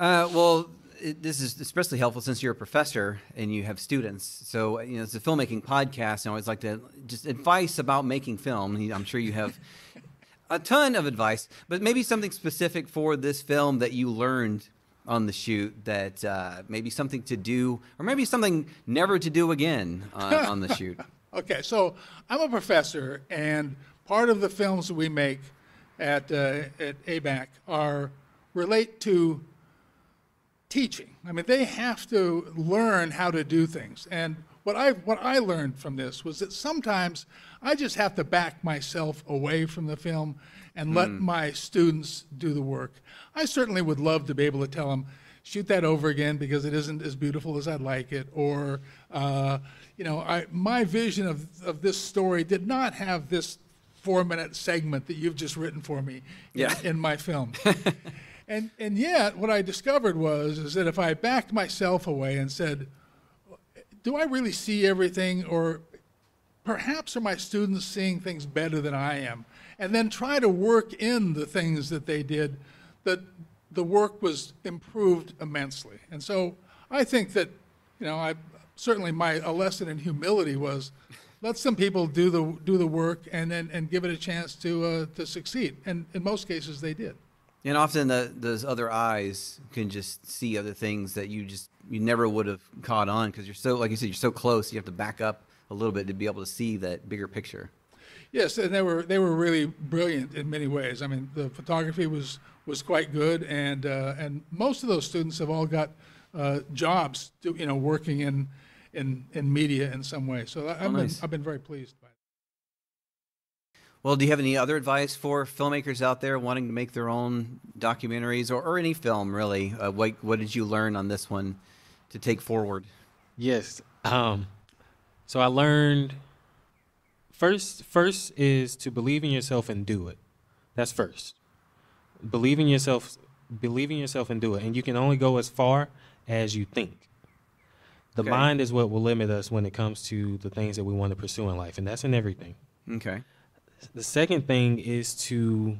Well, this is especially helpful since you're a professor and you have students. So, it's a filmmaking podcast, and I always like to just advice about making film. I'm sure you have a ton of advice, but maybe something specific for this film that you learned on the shoot that maybe something to do, or maybe something never to do again on the shoot. Okay, so I'm a professor, and part of the films that we make at ABAC relate to teaching. I mean, they have to learn how to do things. And what I learned from this was that sometimes I just have to back myself away from the film and let my students do the work. I certainly would love to be able to tell them, shoot that over again because it isn't as beautiful as I'd like it, or my vision of this story did not have this 4-minute segment that you've just written for me in my film. And yet, what I discovered is that if I backed myself away and said, do I really see everything, or perhaps are my students seeing things better than I am, and then try to work in the things that they did, that the work was improved immensely. And so I think that, certainly a lesson in humility was, let some people do the work and give it a chance to succeed. And in most cases, they did. And often those other eyes can just see other things that you never would have caught on because you're so, like you said, you're so close. You have to back up a little bit to be able to see that bigger picture. Yes, and they were really brilliant in many ways. I mean, the photography was quite good, and most of those students have all got jobs, working in media in some way. So I've been very pleased by it. Well, do you have any other advice for filmmakers out there wanting to make their own documentaries or any film, really? What did you learn on this one to take forward? Yes. So I learned first is to believe in yourself and do it. That's first. Believe in yourself and do it. And you can only go as far as you think. The mind is what will limit us when it comes to the things that we want to pursue in life, and that's in everything. Okay. The second thing is to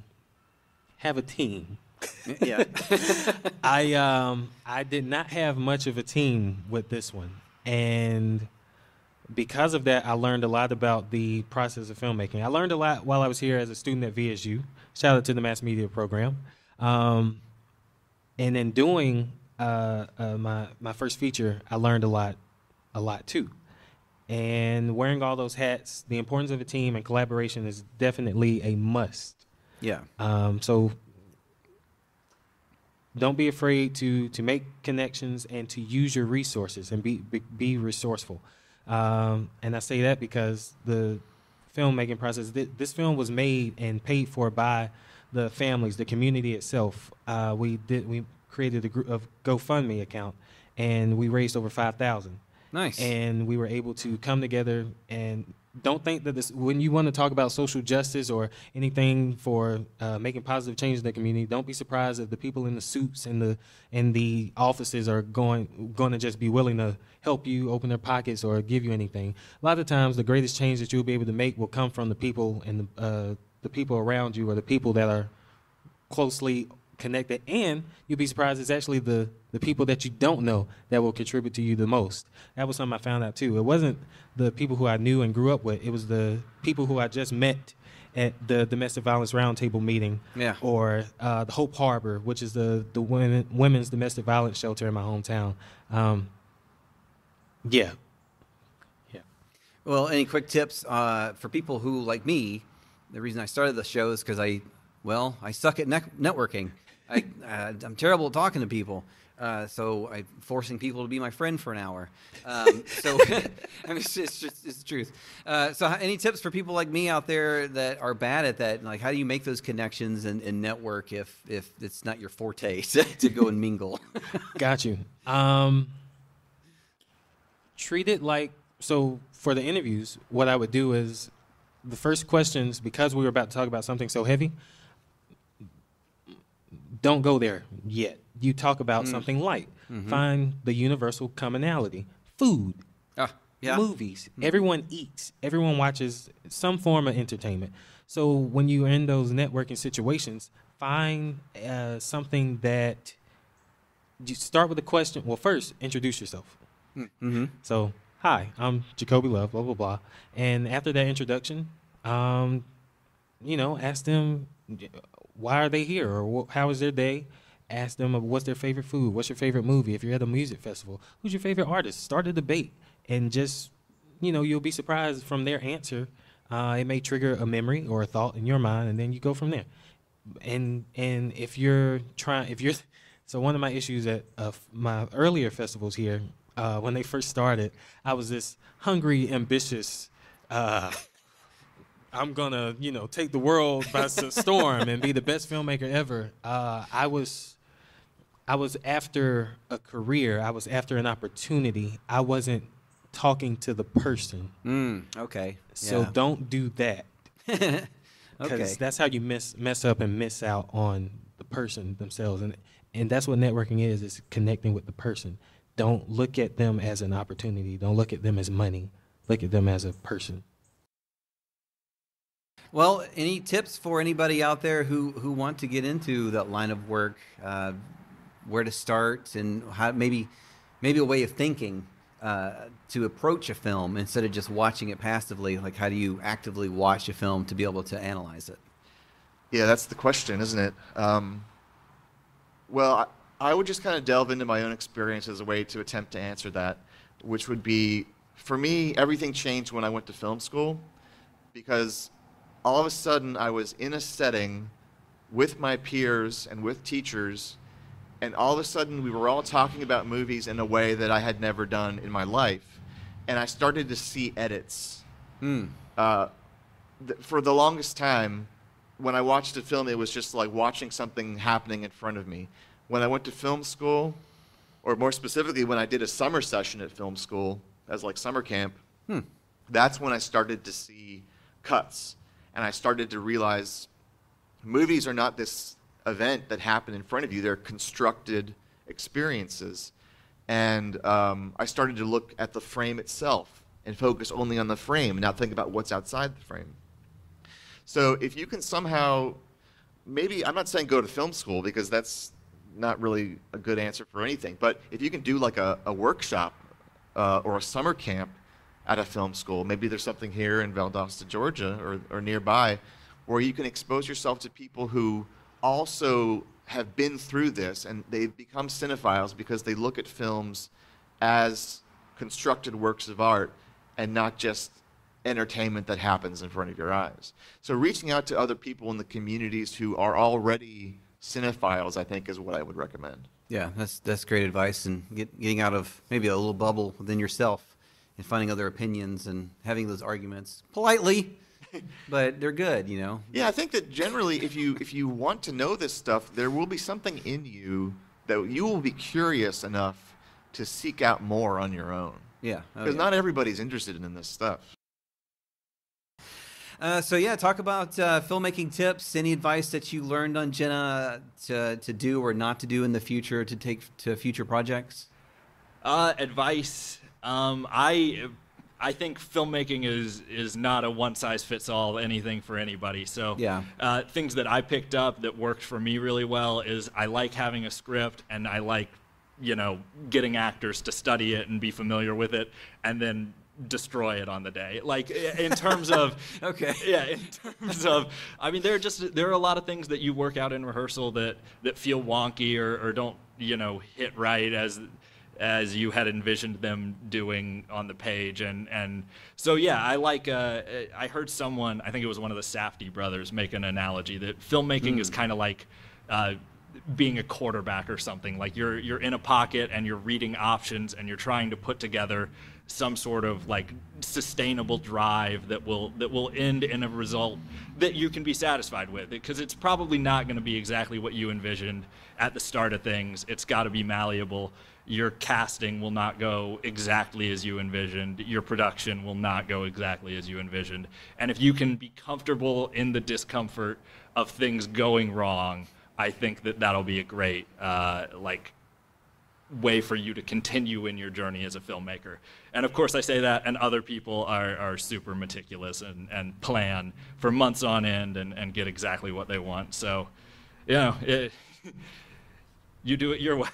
have a team. Yeah. I did not have much of a team with this one. And because of that, I learned a lot about the process of filmmaking. I learned a lot while I was here as a student at VSU. Shout out to the mass media program. And in doing my first feature, I learned a lot too. And wearing all those hats, the importance of a team and collaboration is definitely a must. Yeah. So don't be afraid to make connections and to use your resources and be resourceful. And I say that because the filmmaking process, this film was made and paid for by the families, the community itself. We created a GoFundMe account, and we raised over $5,000. Nice. And we were able to come together, and don't think that when you want to talk about social justice or anything for making positive change in the community, don't be surprised if the people in the suits and the offices are going to just be willing to help you open their pockets or give you anything. A lot of times, the greatest change that you'll be able to make will come from the people and the people around you, or the people that are closely connected, and you'll be surprised it's actually the people that you don't know that will contribute to you the most. That was something I found out too. It wasn't the people who I knew and grew up with. It was the people who I just met at the domestic violence roundtable meeting, or the Hope Harbor, which is the women's domestic violence shelter in my hometown. Yeah. Well, any quick tips for people who, like me, the reason I started the show is because I suck at networking. I'm terrible at talking to people. So I'm forcing people to be my friend for an hour. So I mean, it's the truth. So any tips for people like me out there that are bad at that? Like, how do you make those connections and network if it's not your forte to go and mingle? Got you. Treat it like, so for the interviews, what I would do is the first questions, because we were about to talk about something so heavy, don't go there yet. You talk about something light. Mm-hmm. Find the universal commonality. Food, movies. Mm-hmm. Everyone eats. Everyone watches some form of entertainment. So when you're in those networking situations, find something that you start with a question. Well, first, introduce yourself. Mm-hmm. So, hi, I'm Jacoby Love, blah, blah, blah. And after that introduction, ask them why are they here or how is their day. Ask them what's their favorite food, what's your favorite movie. If you're at a music festival, who's your favorite artist? Start a debate and just, you'll be surprised from their answer. It may trigger a memory or a thought in your mind, and then you go from there. And so one of my issues at my earlier festivals here, when they first started, I was this hungry, ambitious, I'm gonna, take the world by storm and be the best filmmaker ever. I was after a career. I was after an opportunity. I wasn't talking to the person. Okay. So Yeah. don't do that. Okay. Because that's how you mess up and miss out on the person themselves. And that's what networking is connecting with the person. Don't look at them as an opportunity. Don't look at them as money. Look at them as a person. Well, any tips for anybody out there who want to get into that line of work, where to start, and how maybe a way of thinking to approach a film instead of just watching it passively? Like, how do you actively watch a film to be able to analyze it? Yeah, that's the question, isn't it? Well, I would just kind of delve into my own experience as a way to attempt to answer that, which would be, for me, everything changed when I went to film school, because all of a sudden I was in a setting with my peers and with teachers, and all of a sudden we were all talking about movies in a way that I had never done in my life, and I started to see edits. For the longest time, when I watched a film, it was just like watching something happening in front of me. When I went to film school, or more specifically, when I did a summer session at film school as like summer camp, that's when I started to see cuts. And I started to realize movies are not this event that happened in front of you. They're constructed experiences. And I started to look at the frame itself and focus only on the frame and not think about what's outside the frame. So if you can somehow, maybe, I'm not saying go to film school because that's not really a good answer for anything, but if you can do like a workshop or a summer camp at a film school, maybe there's something here in Valdosta, Georgia, or nearby, where you can expose yourself to people who also have been through this, and they've become cinephiles because they look at films as constructed works of art and not just entertainment that happens in front of your eyes. So reaching out to other people in the communities who are already cinephiles, I think, is what I would recommend. Yeah, that's great advice, and getting out of maybe a little bubble within yourself and finding other opinions and having those arguments politely, but they're good, Yeah, I think that generally, if you want to know this stuff, there will be something in you that you will be curious enough to seek out more on your own. Yeah. Because not everybody's interested in this stuff. Talk about filmmaking tips. Any advice that you learned on Jenna to do or not to do in the future to take to future projects? Advice. I think filmmaking is not a one-size-fits-all anything for anybody. So yeah. Things that I picked up that worked for me really well is I like having a script, and I like, getting actors to study it and be familiar with it, and then destroy it on the day. Like, in terms of okay. Yeah, in terms of, I mean, there are a lot of things that you work out in rehearsal that feel wonky or don't hit right as you had envisioned them doing on the page, and so yeah, I heard someone, I think it was one of the Safdie brothers, make an analogy that filmmaking is kind of like being a quarterback or something. Like you're in a pocket and you're reading options and you're trying to put together some sort of like sustainable drive that will end in a result that you can be satisfied with, because it's probably not going to be exactly what you envisioned at the start of things. It's got to be malleable. Your casting will not go exactly as you envisioned. Your production will not go exactly as you envisioned. And if you can be comfortable in the discomfort of things going wrong, I think that'll be a great way for you to continue in your journey as a filmmaker. And of course I say that, and other people are super meticulous and plan for months on end and get exactly what they want. So, You do it your way.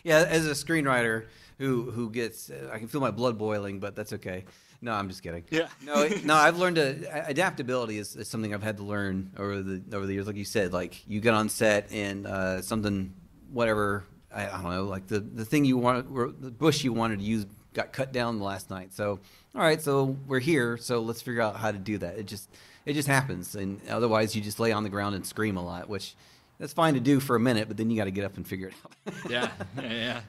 Yeah, as a screenwriter who gets, I can feel my blood boiling, but that's okay. No, I'm just kidding. Yeah. No, I've learned adaptability is something I've had to learn over the years. Like you said, like you get on set and something, whatever, I don't know, like the thing you wanted, the bush you wanted to use got cut down last night. So, all right, so we're here, so let's figure out how to do that. It just happens, and otherwise you just lay on the ground and scream a lot, which that's fine to do for a minute, but then you got to get up and figure it out. Yeah.